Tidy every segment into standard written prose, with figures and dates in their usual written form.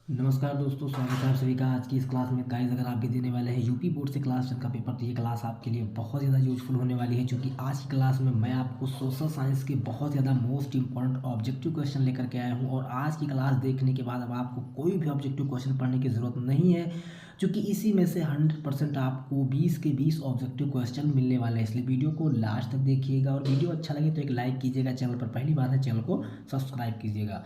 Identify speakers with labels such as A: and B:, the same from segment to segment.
A: नमस्कार दोस्तों, स्वागत है आप सभी का आज की इस क्लास में। गाइस, अगर आप भी देने वाले हैं यूपी बोर्ड से क्लास 10 का पेपर, तो ये क्लास आपके लिए बहुत ज़्यादा यूजफुल होने वाली है, क्योंकि आज की क्लास में मैं आपको सोशल साइंस के बहुत ज़्यादा मोस्ट इंपॉर्टेंट ऑब्जेक्टिव क्वेश्चन लेकर के आया हूँ। और आज की क्लास देखने के बाद अब आपको कोई भी ऑब्जेक्टिव क्वेश्चन पढ़ने की ज़रूरत नहीं है, क्योंकि इसी में से 100% आपको 20 के 20 ऑब्जेक्टिव क्वेश्चन मिलने वाले हैं। इसलिए वीडियो को लास्ट तक देखिएगा, और वीडियो अच्छा लगे तो एक लाइक कीजिएगा। चैनल पर पहली बार है, चैनल को सब्सक्राइब कीजिएगा।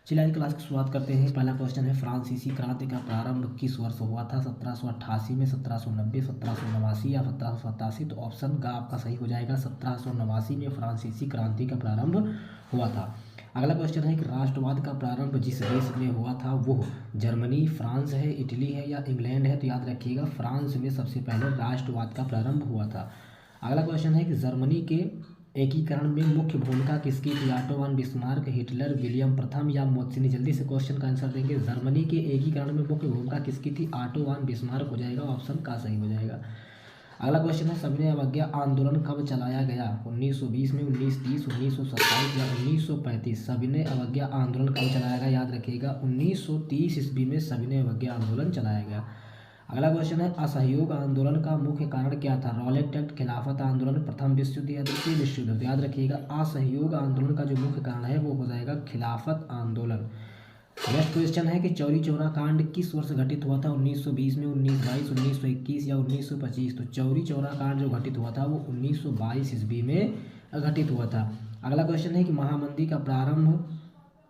A: चलिए आज क्लास की शुरुआत करते हैं। पहला क्वेश्चन है, फ्रांसीसी क्रांति का प्रारंभ किस वर्ष हुआ था? 1788 में, 1790, 1789 या 1787? तो ऑप्शन ग आपका सही हो जाएगा, 1789 में फ्रांसीसी क्रांति का प्रारंभ हुआ था। अगला क्वेश्चन है कि राष्ट्रवाद का प्रारंभ जिस देश में हुआ था वो जर्मनी, फ्रांस है, इटली है या इंग्लैंड है? तो याद रखिएगा, फ्रांस में सबसे पहले राष्ट्रवाद का प्रारंभ हुआ था। अगला क्वेश्चन है कि जर्मनी के एकीकरण में मुख्य भूमिका किसकी थी? Auto von Bismarck, Hitler, William प्रथम या मोत्सिनी? जल्दी से क्वेश्चन का आंसर देंगे। जर्मनी के एकीकरण में मुख्य भूमिका किसकी थी? ऑटो वन बिस्मार्क हो जाएगा, ऑप्शन का सही हो जाएगा। अगला क्वेश्चन है, सविनय अवज्ञा आंदोलन कब चलाया गया? 1920 में, 1930, 1927 या 1935? सविनय अवज्ञा आंदोलन कब चलाया गया? याद रखिएगा, 1930 ईस्वी में सविनय अवज्ञा आंदोलन चलाया गया। अगला क्वेश्चन है, असहयोग आंदोलन का मुख्य कारण क्या था? रॉलेट एक्ट, खिलाफत आंदोलन, प्रथम विश्व युद्ध या द्वितीय विश्व युद्ध? याद रखिएगा, असहयोग आंदोलन का जो मुख्य कारण है वो हो जाएगा खिलाफत आंदोलन। नेक्स्ट क्वेश्चन है कि चौरी चौरा कांड किस वर्ष घटित हुआ था? 1920 में, 1922, 1921 या 1925? तो चौरी चौरा कांड जो घटित हुआ था वो 1922 ईस्वी में घटित हुआ था। अगला क्वेश्चन है कि महामंदी का प्रारंभ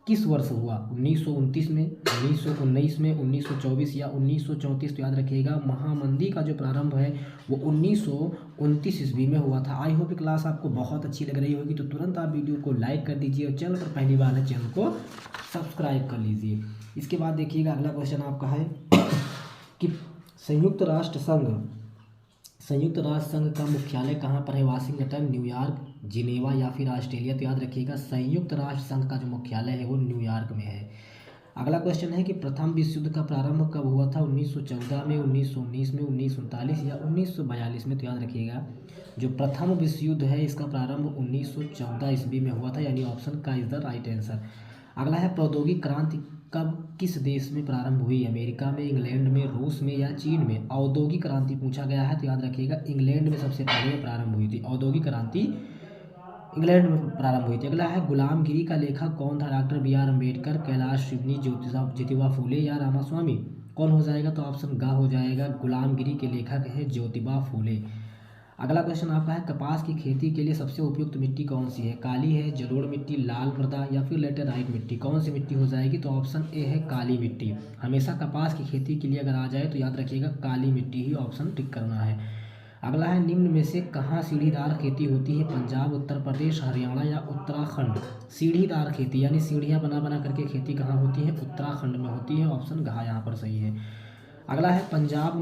A: किस वर्ष हुआ? 1929 में, 1919 में, 1924 या 1934? तो याद रखिएगा, महामंदी का जो प्रारंभ है वो 1929 ईस्वी में हुआ था। आई होप क्लास आपको बहुत अच्छी लग रही होगी, तो तुरंत आप वीडियो को लाइक कर दीजिए, और चैनल पर पहली बार है चैनल को सब्सक्राइब कर लीजिए। इसके बाद देखिएगा, अगला क्वेश्चन आपका है कि संयुक्त राष्ट्र संघ का मुख्यालय कहाँ पर है? वाशिंगटन, न्यूयॉर्क, जिनेवा या फिर ऑस्ट्रेलिया? तो याद रखिएगा, संयुक्त राष्ट्र संघ का जो मुख्यालय है वो न्यूयॉर्क में है। अगला क्वेश्चन है कि प्रथम विश्व युद्ध का प्रारंभ कब हुआ था? 1914 में, 1919 में, 1939 या 1942 में? तो याद रखिएगा, जो प्रथम विश्व युद्ध है इसका प्रारंभ 1914 ईस्वी में हुआ था, यानी ऑप्शन का इज द राइट आंसर। अगला है, प्रौद्योगिक क्रांति कब किस देश में प्रारंभ हुई? अमेरिका में, इंग्लैंड में, रूस में या चीन में? औद्योगिक क्रांति पूछा गया है, तो याद रखिएगा, इंग्लैंड में सबसे पहले प्रारंभ हुई थी। औद्योगिक क्रांति इंग्लैंड में प्रारंभ हुई थी। अगला है, गुलामगिरी का लेखक कौन था? Doctor B R Ambedkar, Kailash Shivani, Jyotiba Phule या रामास्वामी? कौन हो जाएगा? तो ऑप्शन गा हो जाएगा, गुलामगिरी के लेखक है ज्योतिबा फूले। अगला क्वेश्चन आपका है, कपास की खेती के लिए सबसे उपयुक्त मिट्टी कौन सी है? काली है, जलोढ़ मिट्टी, लाल मृदा या फिर लेटेराइट मिट्टी? कौन सी मिट्टी हो जाएगी? तो ऑप्शन ए है काली मिट्टी। हमेशा कपास की खेती के लिए अगर आ जाए तो याद रखिएगा, काली मिट्टी ही ऑप्शन टिक करना है। अगला है, निम्न में से कहाँ सीढ़ीदार खेती होती है? पंजाब, उत्तर प्रदेश, हरियाणा या उत्तराखंड? सीढ़ीदार खेती यानी सीढ़ियाँ बना बना करके खेती कहाँ होती है? उत्तराखंड में होती है, ऑप्शन घ यहाँ पर सही है। अगला है, पंजाब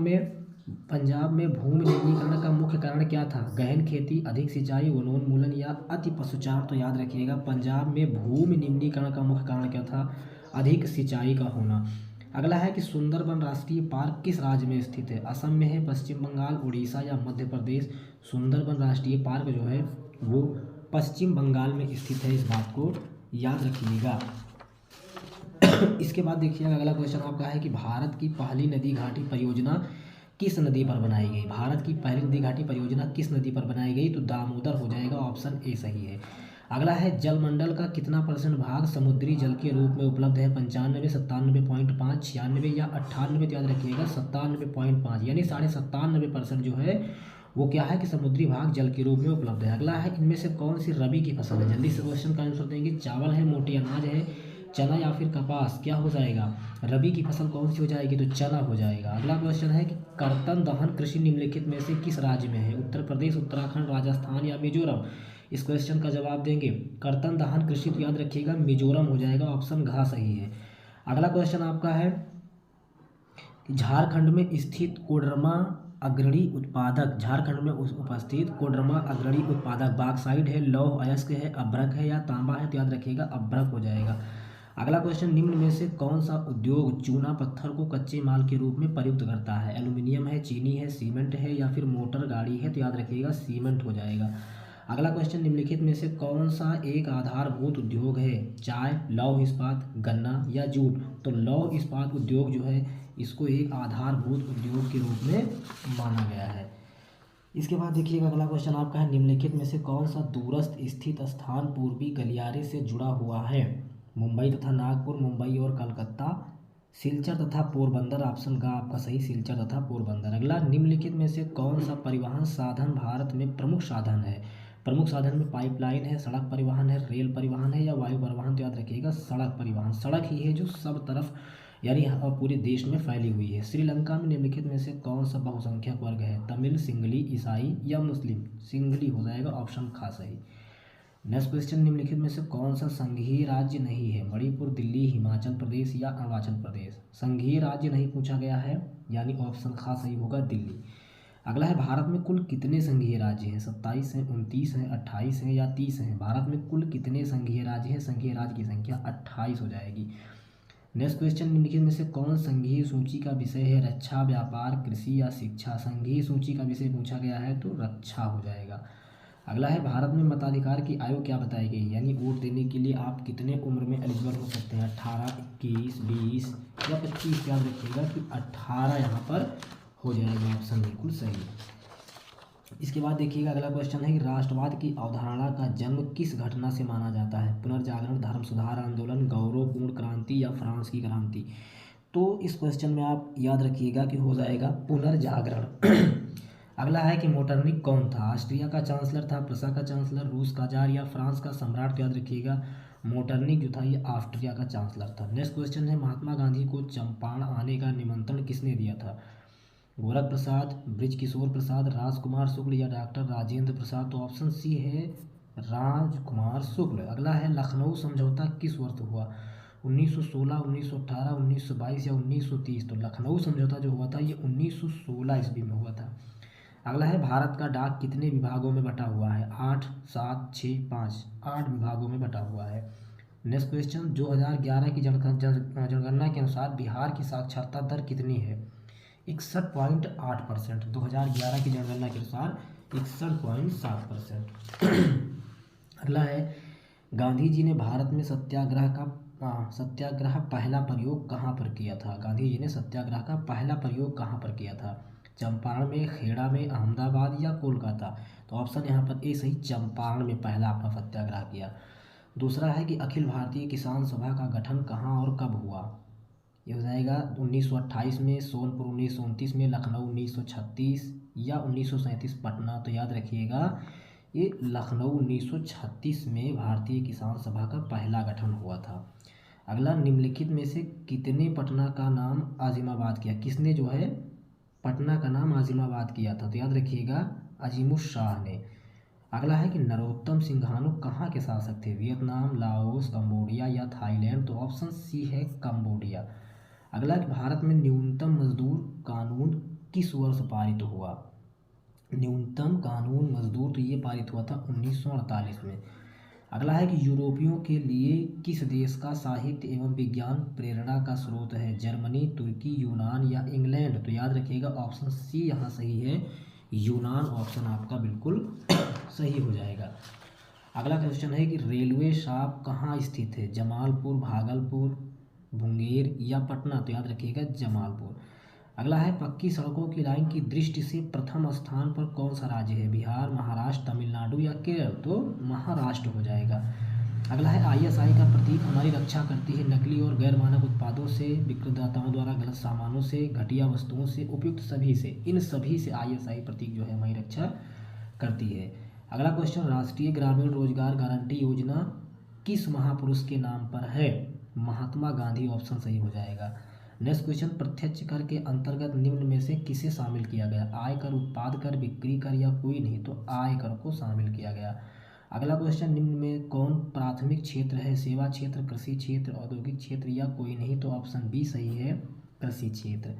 A: में भूमि निम्नीकरण का मुख्य कारण क्या था? गहन खेती, अधिक सिंचाई, वनोन्मूलन या अति पशुचार? तो याद रखिएगा, पंजाब में भूमि निम्नीकरण का मुख्य कारण क्या था? अधिक सिंचाई का होना। अगला है कि सुंदरबन राष्ट्रीय पार्क किस राज्य में स्थित है? असम में है, पश्चिम बंगाल, उड़ीसा या मध्य प्रदेश? सुंदरबन राष्ट्रीय पार्क जो है वो पश्चिम बंगाल में स्थित है, इस बात को याद रखिएगा। इसके बाद देखिएगा, अगला क्वेश्चन आपका है कि भारत की पहली नदी घाटी परियोजना किस नदी पर बनाई गई? भारत की पहली नदी घाटी परियोजना किस नदी पर बनाई गई? तो दामोदर हो जाएगा, ऑप्शन ए सही है। अगला है, जलमंडल का कितना % भाग समुद्री जल के रूप में उपलब्ध है? 95, 97.5, 96 या 98? तो याद रखिएगा, 97.5 यानी 97.5% जो है वो क्या है कि समुद्री भाग जल के रूप में उपलब्ध है। अगला है, इनमें से कौन सी रबी की फसल है? जल्दी से क्वेश्चन का आंसर देंगे। चावल है, मोटे अनाज है, चना या फिर कपास? क्या हो जाएगा? रबी की फसल कौन सी हो जाएगी? तो चना हो जाएगा। अगला क्वेश्चन है कि कर्तन दहन कृषि निम्नलिखित में से किस राज्य में है? उत्तर प्रदेश, उत्तराखंड, राजस्थान या मिजोरम? इस क्वेश्चन का जवाब देंगे, कर्तन दहन कृषि तो याद रखिएगा मिजोरम हो जाएगा, ऑप्शन घ सही है। अगला क्वेश्चन आपका है, झारखंड में स्थित कोडरमा अग्रणी उत्पादक, झारखंड में उपस्थित कोडरमा अग्रणी उत्पादक बॉक्साइट है, लौह अयस्क है, अभ्रक है या तांबा है? तो याद रखिएगा, अभ्रक हो जाएगा। अगला क्वेश्चन, निम्न में से कौन सा उद्योग चूना पत्थर को कच्चे माल के रूप में प्रयुक्त करता है? एल्यूमिनियम है, चीनी है, सीमेंट है या फिर मोटर गाड़ी है? तो याद रखिएगा, सीमेंट हो जाएगा। अगला क्वेश्चन, निम्नलिखित में से कौन सा एक आधारभूत उद्योग है? चाय, लौह इस्पात, गन्ना या जूट? तो लौह इस्पात उद्योग जो है इसको एक आधारभूत उद्योग के रूप में माना गया है। इसके बाद देखिएगा अगला क्वेश्चन आपका है, निम्नलिखित में से कौन सा दूरस्थ स्थित स्थान पूर्वी गलियारे से जुड़ा हुआ है? मुंबई तथा नागपुर, मुंबई और कलकत्ता, सिलचर तथा पोरबंदर। ऑप्शन का आपका सही सिलचर तथा पोरबंदर। अगला, निम्नलिखित में से कौन सा परिवहन साधन भारत में प्रमुख साधन है? प्रमुख साधन में पाइपलाइन है, सड़क परिवहन है, रेल परिवहन है या वायु परिवहन? तो याद रखिएगा सड़क परिवहन। सड़क ही है जो सब तरफ यानी पूरे देश में फैली हुई है। श्रीलंका में निम्नलिखित में से कौन सा बहुसंख्यक वर्ग है? तमिल, सिंगली, ईसाई या मुस्लिम? सिंगली हो जाएगा ऑप्शन खा सही। नेक्स्ट क्वेश्चन, निम्नलिखित में से कौन सा संघीय राज्य नहीं है? मणिपुर, दिल्ली, हिमाचल प्रदेश या अरुणाचल प्रदेश? संघीय राज्य नहीं पूछा गया है यानी ऑप्शन खा सही होगा दिल्ली। अगला है, भारत में कुल कितने संघीय राज्य हैं? 27 हैं, 29 हैं, 28 हैं या 30 हैं? भारत में कुल कितने संघीय राज्य हैं? संघीय राज्य की संख्या 28 हो जाएगी। नेक्स्ट क्वेश्चन, निम्नलिखित में से कौन संघीय सूची का विषय है? रक्षा, व्यापार, कृषि या शिक्षा? संघीय सूची का विषय पूछा गया है तो रक्षा हो जाएगा। अगला है, भारत में मताधिकार की आयु क्या बताई गई? यानी वोट देने के लिए आप कितने उम्र में एलिजिबल हो सकते हैं? 18, 21, 20 या 25? याद रखिएगा कि 18 यहाँ पर हो जाएगा, ऑप्शन बिल्कुल सही है। इसके बाद देखिएगा अगला क्वेश्चन है कि राष्ट्रवाद की अवधारणा का जन्म किस घटना से माना जाता है? पुनर्जागरण, धर्म सुधार आंदोलन, गौरवपूर्ण क्रांति या फ्रांस की क्रांति? तो इस क्वेश्चन में आप याद रखिएगा कि हो जाएगा पुनर्जागरण। अगला है कि मोटरनिक कौन था? ऑस्ट्रिया का चांसलर था, प्रूसिया का चांसलर, रूस का जार या फ्रांस का सम्राट? तो याद रखिएगा मोटरनिक जो था ये ऑस्ट्रिया का चांसलर था। नेक्स्ट क्वेश्चन है, महात्मा गांधी को चंपारण आने का निमंत्रण किसने दिया था? गोरख प्रसाद, बृजकिशोर प्रसाद, राजकुमार शुक्ल या डॉक्टर राजेंद्र प्रसाद? तो ऑप्शन सी है राजकुमार शुक्ल। अगला है, लखनऊ समझौता किस वर्ष हुआ? 1916, 1918, 1922 या 1930? तो लखनऊ समझौता जो हुआ था ये 1916 ईस्वी में हुआ था। अगला है, भारत का डाक कितने विभागों में बटा हुआ है? 8, 7, 6, 5? 8 विभागों में बटा हुआ है। नेक्स्ट क्वेश्चन, 2011 की जनगणना के अनुसार बिहार की साक्षरता दर कितनी है? 61.8%। 2011 की जनगणना के अनुसार 61.7%। अगला है, गांधी जी ने भारत में सत्याग्रह पहला प्रयोग कहाँ पर किया था? गांधी जी ने सत्याग्रह का पहला प्रयोग कहाँ पर किया था? चंपारण में, खेड़ा में, अहमदाबाद या कोलकाता? तो ऑप्शन यहाँ पर ए सही, चंपारण में पहला अपना सत्याग्रह किया। दूसरा है कि अखिल भारतीय किसान सभा का गठन कहाँ और कब हुआ? ये हो जाएगा 1928 में, सोनपुर 1929 में, लखनऊ 1936 या 1937 पटना? तो याद रखिएगा ये लखनऊ 1936 में भारतीय किसान सभा का पहला गठन हुआ था। अगला, निम्नलिखित में से कितने पटना का नाम आजिमाबाद किया? किसने जो है पटना का नाम आजिमाबाद किया था? तो याद रखिएगा अजीमुशाह ने। अगला है कि नरोत्तम सिंघानिया कहाँ के शासक थे? वियतनाम, लाओस, कंबोडिया या थाईलैंड? तो ऑप्शन सी है कंबोडिया। अगला, भारत में न्यूनतम मजदूर कानून किस वर्ष पारित हुआ? न्यूनतम कानून मजदूर तो ये पारित हुआ था 1948 में। अगला है कि यूरोपियों के लिए किस देश का साहित्य एवं विज्ञान प्रेरणा का स्रोत है? जर्मनी, तुर्की, यूनान या इंग्लैंड? तो याद रखिएगा ऑप्शन सी यहाँ सही है, यूनान। ऑप्शन आपका बिल्कुल सही हो जाएगा। अगला क्वेश्चन है कि रेलवे शाप कहाँ स्थित है? जमालपुर, भागलपुर, मुंगेर या पटना? तो याद रखिएगा जमालपुर। अगला है, पक्की सड़कों की लाइन की दृष्टि से प्रथम स्थान पर कौन सा राज्य है? बिहार, महाराष्ट्र, तमिलनाडु या केरल? तो महाराष्ट्र हो जाएगा। अगला है, ISI का प्रतीक हमारी रक्षा करती है नकली और गैर मानक उत्पादों से, विक्रेताओं द्वारा गलत सामानों से, घटिया वस्तुओं से, उपयुक्त सभी से। इन सभी से ISI प्रतीक जो है हमारी रक्षा करती है। अगला क्वेश्चन, राष्ट्रीय ग्रामीण रोजगार गारंटी योजना किस महापुरुष के नाम पर है? महात्मा गांधी। ऑप्शन सही हो जाएगा। नेक्स्ट क्वेश्चन, प्रत्यक्ष कर के अंतर्गत निम्न में से किसे शामिल किया गया? आय कर, उत्पाद कर, बिक्री कर या कोई नहीं? तो आय कर को शामिल किया गया। अगला क्वेश्चन, निम्न में कौन प्राथमिक क्षेत्र है? सेवा क्षेत्र, कृषि क्षेत्र, औद्योगिक क्षेत्र या कोई नहीं? तो ऑप्शन बी सही है, कृषि क्षेत्र।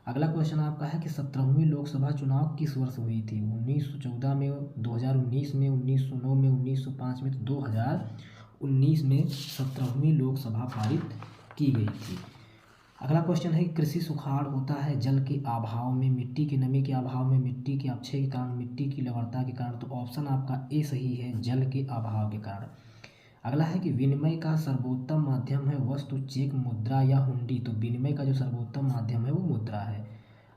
A: अगला क्वेश्चन आपका है कि 17वीं लोकसभा चुनाव किस वर्ष हुई थी? 1914 में, 2019 में, 1909 में, 1905 में? तो 2019 में 17वीं लोकसभा पारित की गई थी। अगला क्वेश्चन है, कृषि सुखाड़ होता है जल के अभाव में, मिट्टी की नमी के अभाव में, मिट्टी के अपक्षय के कारण, मिट्टी की लवणता के कारण? तो ऑप्शन आपका ए सही है, जल के अभाव के कारण। अगला है कि विनिमय का सर्वोत्तम माध्यम है वस्तु, चेक, मुद्रा या हुंडी। तो विनिमय का जो सर्वोत्तम माध्यम है वो मुद्रा है।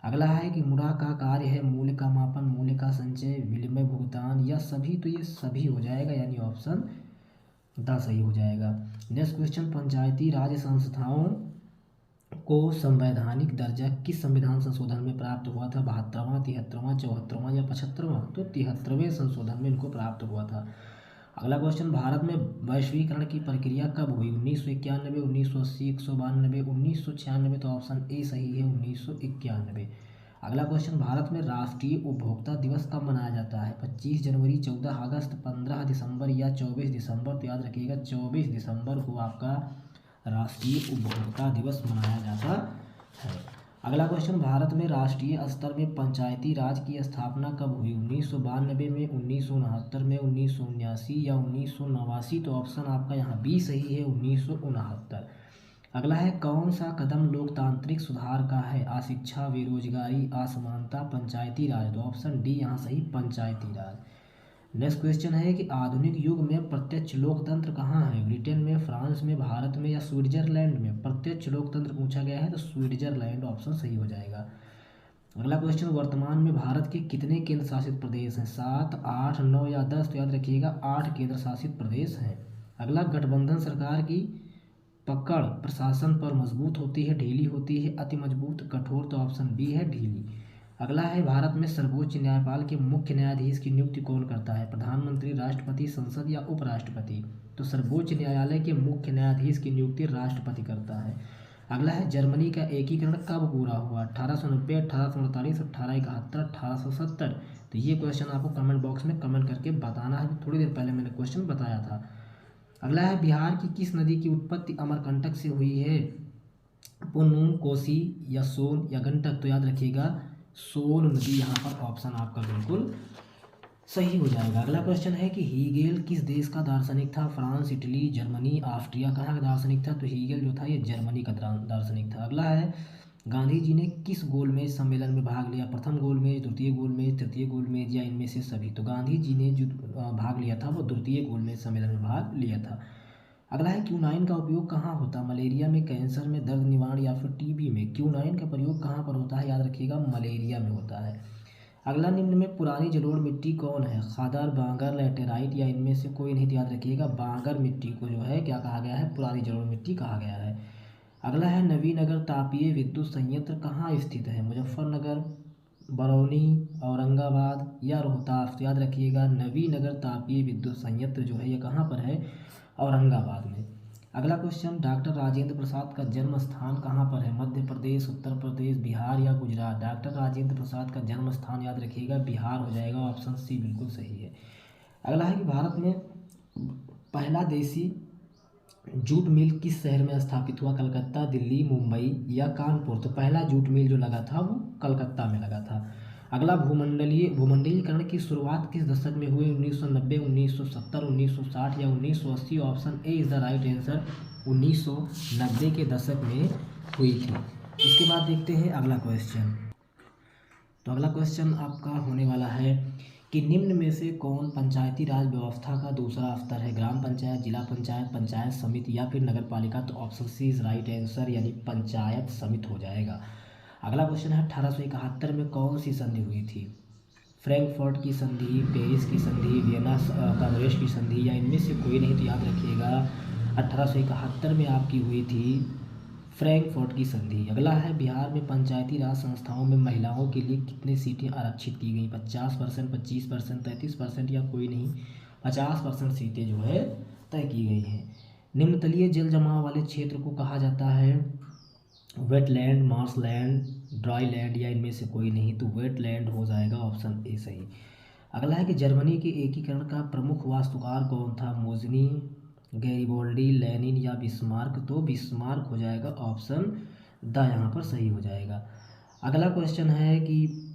A: अगला है कि मुद्रा का कार्य है मूल्य का मापन, मूल्य का संचय, विनिमय, भुगतान या सभी। तो ये सभी हो जाएगा, यानी ऑप्शन द सही हो जाएगा। नेक्स्ट क्वेश्चन, पंचायती राज संस्थाओं को संवैधानिक दर्जा किस संविधान संशोधन में प्राप्त हुआ था? 72वां, 73वां, 74वां या 75वां? तो 73वें संशोधन में इनको प्राप्त हुआ था। अगला क्वेश्चन, भारत में वैश्वीकरण की प्रक्रिया कब हुई? 1991, 1980, 192, 1996? तो ऑप्शन ए सही है, 1991। अगला क्वेश्चन, भारत में राष्ट्रीय उपभोक्ता दिवस कब मनाया जाता है? 25 जनवरी, 14 अगस्त, 15 दिसंबर या 24 दिसंबर? तो याद रखिएगा 24 दिसंबर को आपका राष्ट्रीय उपभोक्ता दिवस मनाया जाता है। अगला क्वेश्चन, भारत में राष्ट्रीय स्तर में पंचायती राज की स्थापना कब हुई? 1992 में, 1969 में, 1979 या 1989? तो ऑप्शन आपका यहाँ बी सही है, 1969। अगला है, कौन सा कदम लोकतांत्रिक सुधार का है? अशिक्षा, बेरोजगारी, असमानता, पंचायती राज? तो ऑप्शन डी यहाँ सही, पंचायती राज। नेक्स्ट क्वेश्चन है कि आधुनिक युग में प्रत्यक्ष लोकतंत्र कहाँ है? ब्रिटेन में, फ्रांस में, भारत में या स्विट्जरलैंड में? प्रत्यक्ष लोकतंत्र पूछा गया है तो स्विट्जरलैंड ऑप्शन सही हो जाएगा। अगला क्वेश्चन, वर्तमान में भारत के कितने केंद्र शासित प्रदेश हैं? 7, 8, 9 या 10? तो याद रखिएगा 8 केंद्र शासित प्रदेश हैं। अगला, गठबंधन सरकार की पकड़ प्रशासन पर मजबूत होती है, ढीली होती है, अति मजबूत, कठोर? तो ऑप्शन बी है, ढीली। अगला है, भारत में सर्वोच्च न्यायपाल के मुख्य न्यायाधीश की नियुक्ति कौन करता है? प्रधानमंत्री, राष्ट्रपति, संसद या उपराष्ट्रपति? तो सर्वोच्च न्यायालय के मुख्य न्यायाधीश की नियुक्ति राष्ट्रपति करता है। अगला है, जर्मनी का एकीकरण कब पूरा हुआ? 1890, 1848, 1871, 1870? तो ये क्वेश्चन आपको कमेंट बॉक्स में कमेंट करके बताना है, थोड़ी देर पहले मैंने क्वेश्चन बताया था। अगला है, बिहार की किस नदी की उत्पत्ति अमरकंटक से हुई है? पुनून, कोसी या सोन या गंडक? तो याद रखिएगा सोन नदी यहाँ पर ऑप्शन आपका बिल्कुल सही हो जाएगा। अगला क्वेश्चन है कि हीगेल किस देश का दार्शनिक था? France, Italy, Germany, Austria? कहाँ का दार्शनिक था? तो हीगेल जो था ये जर्मनी का दार्शनिक था। अगला है, गांधी जी ने किस गोलमेज सम्मेलन में भाग लिया? प्रथम गोलमेज, द्वितीय गोलमेज, तृतीय गोलमेज या इनमें से सभी? तो गांधी जी ने जो भाग लिया था वो द्वितीय गोलमेज सम्मेलन में भाग लिया था। अगला है, क्यूनाइन का उपयोग कहाँ होता है? मलेरिया में, कैंसर में, दर्द निवारण या फिर टीबी में? क्यूनाइन का प्रयोग कहाँ पर होता है? याद रखिएगा मलेरिया में होता है। अगला, निम्न में पुरानी जलोढ़ मिट्टी कौन है? खादर, बांगर, लैटेराइट या इनमें से कोई नहीं? तो याद रखिएगा बांगर मिट्टी को जो है क्या कहा गया है? पुरानी जलोढ़ मिट्टी कहा गया है। अगला है, नवीनगर तापीय विद्युत संयंत्र कहाँ स्थित है? मुजफ्फरनगर, बरौनी, औरंगाबाद या रोहतास? तो याद रखिएगा नवीनगर तापीय विद्युत संयंत्र जो है ये कहाँ पर है? औरंगाबाद में। अगला क्वेश्चन, डॉक्टर राजेंद्र प्रसाद का जन्म स्थान कहाँ पर है? मध्य प्रदेश, उत्तर प्रदेश, बिहार या गुजरात? डॉक्टर राजेंद्र प्रसाद का जन्म स्थान याद रखिएगा बिहार हो जाएगा, ऑप्शन सी बिल्कुल सही है। अगला है कि भारत में पहला देसी जूट मिल किस शहर में स्थापित हुआ? कलकत्ता, दिल्ली, मुंबई या कानपुर? तो पहला जूट मिल जो लगा था वो कलकत्ता में लगा था। अगला, भूमंडलीकरण की शुरुआत किस दशक में हुई? 1990, 1970, 1960 या 1980? Option A is the right answer, 1990 के दशक में हुई थी। इसके बाद देखते हैं अगला क्वेश्चन। तो अगला क्वेश्चन आपका होने वाला है कि निम्न में से कौन पंचायती राज व्यवस्था का दूसरा स्तर है? ग्राम पंचायत, जिला पंचायत, पंचायत समिति या फिर नगर पालिका? तो option C is right answer, यानी पंचायत समिति हो जाएगा। अगला क्वेश्चन है, 1871 में कौन सी संधि हुई थी? फ्रैंकफर्ट की संधि, पेरिस की संधि, वियना कांग्रेस की संधि या इनमें से कोई नहीं? तो याद रखिएगा 1871 में आपकी हुई थी फ्रैंकफर्ट की संधि। अगला है, बिहार में पंचायती राज संस्थाओं में महिलाओं के लिए कितनी सीटें आरक्षित की गई? 50%, 25%, 33% या कोई नहीं? 50% सीटें जो है तय की गई हैं। निम्नतलीय जल जमाव वाले क्षेत्र को कहा जाता है? वेटलैंड, मार्शलैंड, ड्राई लैंड या इनमें से कोई नहीं? तो वेटलैंड हो जाएगा, ऑप्शन ए सही। अगला है कि जर्मनी के एकीकरण का प्रमुख वास्तुकार कौन था? मोजनी, गैरिबोल्डी, लेनिन या बिस्मार्क? तो बिस्मार्क हो जाएगा, ऑप्शन द यहाँ पर सही हो जाएगा। अगला क्वेश्चन है कि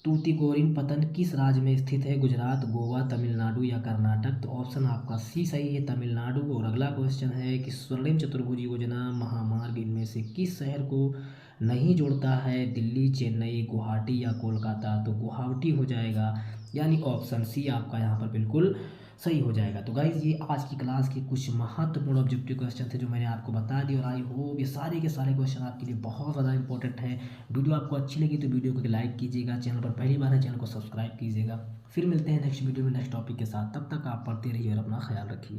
A: तूतीकोरिन पतन किस राज्य में स्थित है? गुजरात, गोवा, तमिलनाडु या कर्नाटक? तो ऑप्शन आपका सी सही है, तमिलनाडु। और अगला क्वेश्चन है कि स्वर्णिम चतुर्भुज योजना महामार्ग इनमें से किस शहर को नहीं जोड़ता है? दिल्ली, चेन्नई, गुवाहाटी या कोलकाता? तो गुवाहाटी हो जाएगा, यानी ऑप्शन सी आपका यहाँ पर बिल्कुल सही हो जाएगा। तो गाइज़ ये आज की क्लास के कुछ महत्वपूर्ण ऑब्जेक्टिव क्वेश्चन थे जो मैंने आपको बता दिए, और आई होप ये सारे के सारे क्वेश्चन आपके लिए बहुत ज़्यादा इंपॉर्टेंट है। वीडियो आपको अच्छी लगी तो वीडियो को लाइक कीजिएगा, चैनल पर पहली बार है चैनल को सब्सक्राइब कीजिएगा। फिर मिलते हैं नेक्स्ट वीडियो में नेक्स्ट टॉपिक के साथ, तब तक आप पढ़ते रहिए और अपना ख्याल रखिए।